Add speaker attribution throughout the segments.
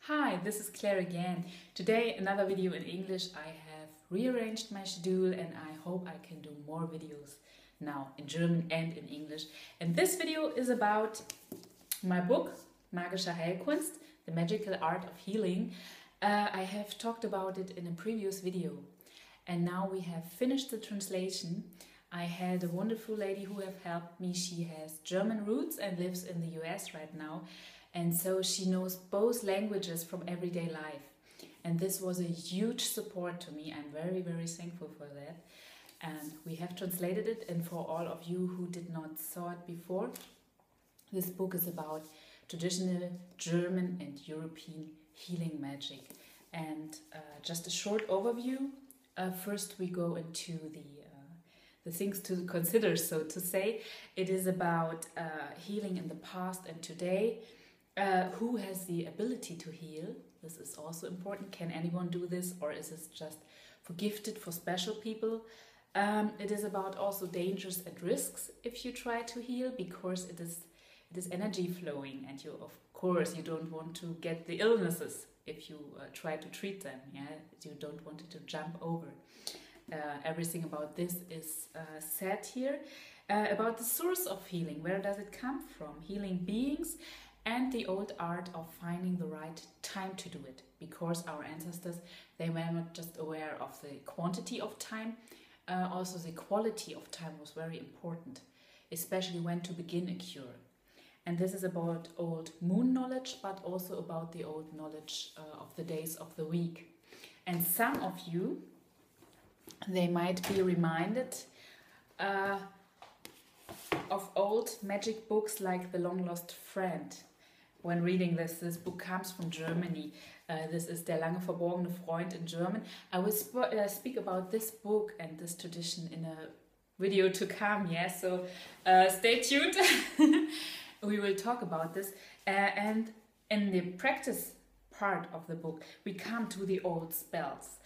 Speaker 1: Hi, this is Claire again. Today another video in English. I have rearranged my schedule and I hope I can do more videos now in German and in English. And this video is about my book, Magische Heilkunst, The Magical Art of Healing. I have talked about it in a previous video and now we have finished the translation. I had a wonderful lady who have helped me. She has German roots and lives in the US right now. And so she knows both languages from everyday life. And this was a huge support to me. I'm very, very thankful for that. And we have translated it. And for all of you who did not saw it before, this book is about traditional German and European healing magic. And just a short overview. First we go into the things to consider, so to say. It is about healing in the past and today. Who has the ability to heal? This is also important. Can anyone do this, or is this just for gifted, for special people? It is about also dangers and risks if you try to heal, because it is energy flowing, and you, of course, you don't want to get the illnesses if you try to treat them. Yeah, you don't want it to jump over. Everything about this is said here. About the source of healing, where does it come from? Healing beings. And the old art of finding the right time to do it, because our ancestors, they were not just aware of the quantity of time, also the quality of time was very important, especially when to begin a cure. And this is about old moon knowledge, but also about the old knowledge of the days of the week. And some of you, they might be reminded of old magic books like The Long Lost Friend. When reading this book comes from Germany. This is Der lange verborgene Freund in German. I will speak about this book and this tradition in a video to come, yeah, so stay tuned. We will talk about this. And in the practice part of the book, we come to the old spells.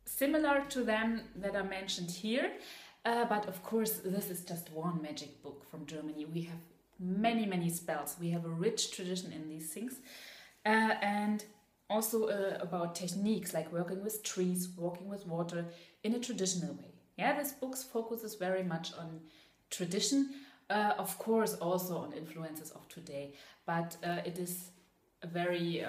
Speaker 1: Similar to them that are mentioned here, but of course this is just one magic book from Germany. We have many spells. We have a rich tradition in these things, and also about techniques like working with trees, walking with water in a traditional way. Yeah, this book focuses very much on tradition, of course also on influences of today, but it is a very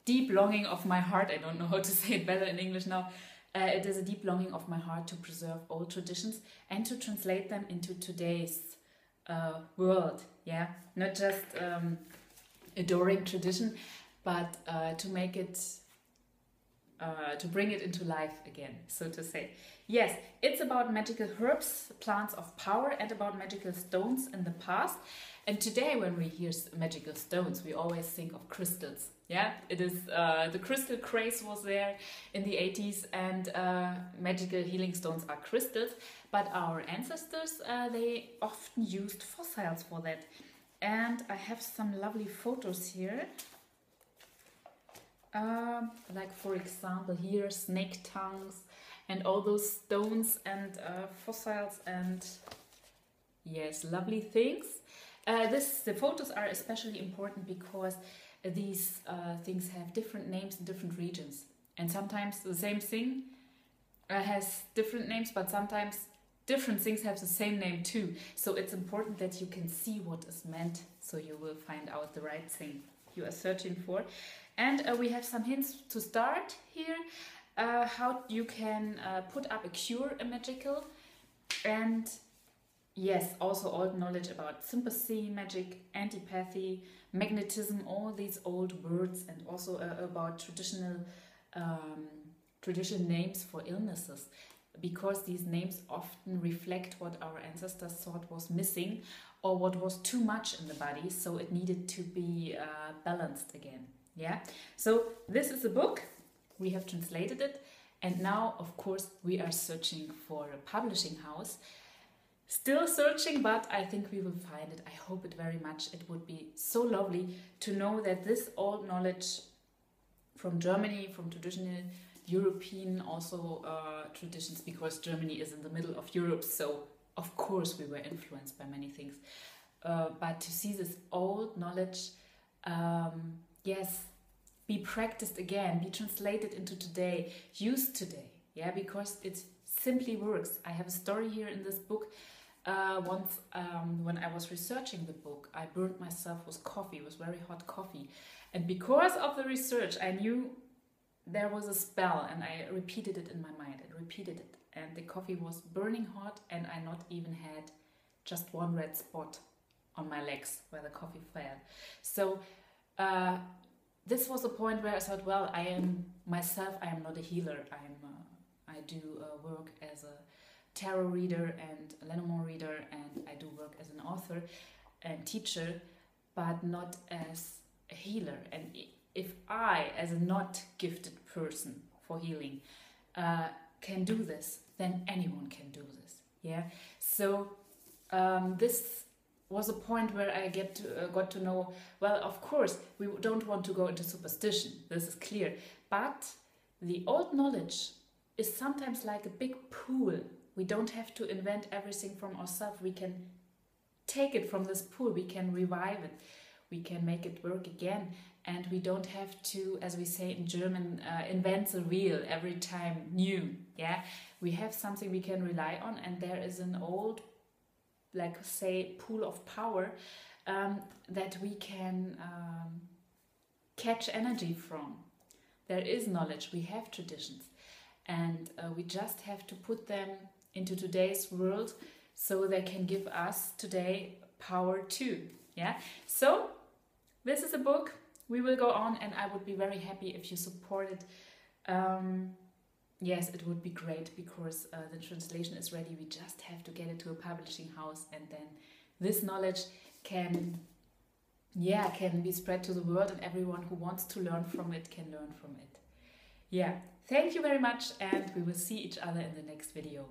Speaker 1: deep longing of my heart. I don't know how to say it better in English now. It is a deep longing of my heart to preserve old traditions and to translate them into today's world, yeah, not just adoring tradition, but to make it, to bring it into life again, so to say. Yes, it's about magical herbs, plants of power, and about magical stones in the past. And today, when we hear magical stones, we always think of crystals. Yeah, it is the crystal craze was there in the 80s, and magical healing stones are crystals. But our ancestors, they often used fossils for that. And I have some lovely photos here. Like for example here, snake tongues and all those stones and fossils and yes, lovely things. The photos are especially important because these things have different names in different regions. And sometimes the same thing has different names, but sometimes different things have the same name too. So it's important that you can see what is meant, so you will find out the right thing you are searching for. And we have some hints to start here, how you can put up a cure, a magical, and yes, also old knowledge about sympathy, magic, antipathy, magnetism, all these old words, and also about traditional names for illnesses, because these names often reflect what our ancestors thought was missing or what was too much in the body, so it needed to be balanced again. Yeah, so this is a book, we have translated it, and now of course we are searching for a publishing house. Still searching, but I think we will find it. I hope it very much. It would be so lovely to know that this old knowledge from Germany, from traditional European also traditions, because Germany is in the middle of Europe, so of course we were influenced by many things. But to see this old knowledge yes, be practiced again, be translated into today, used today. Yeah, because it simply works. I have a story here in this book. Once when I was researching the book, I burned myself with coffee, with very hot coffee. And because of the research, I knew there was a spell, and I repeated it in my mind. I repeated it, and the coffee was burning hot, and I not even had just one red spot on my legs where the coffee fell. So this was the point where I thought, well, I am myself, I am not a healer. I do work as a tarot reader and a Lenormand reader, and I do work as an author and teacher, but not as a healer. And if I, as a not gifted person for healing, can do this, then anyone can do this. Yeah. So this was a point where I got to know, well, of course, we don't want to go into superstition. This is clear. But the old knowledge is sometimes like a big pool. We don't have to invent everything from ourselves. We can take it from this pool. We can revive it. We can make it work again. And we don't have to, as we say in German, invent the wheel every time new. Yeah, we have something we can rely on, and there is an old, like say, pool of power that we can catch energy from. There is knowledge. We have traditions, and we just have to put them into today's world so they can give us today power too. Yeah. So this is a book. We will go on, and I would be very happy if you support it. Yes, it would be great, because the translation is ready. We just have to get it to a publishing house, and then this knowledge can be spread to the world, and everyone who wants to learn from it can learn from it. Yeah, thank you very much, and we will see each other in the next video.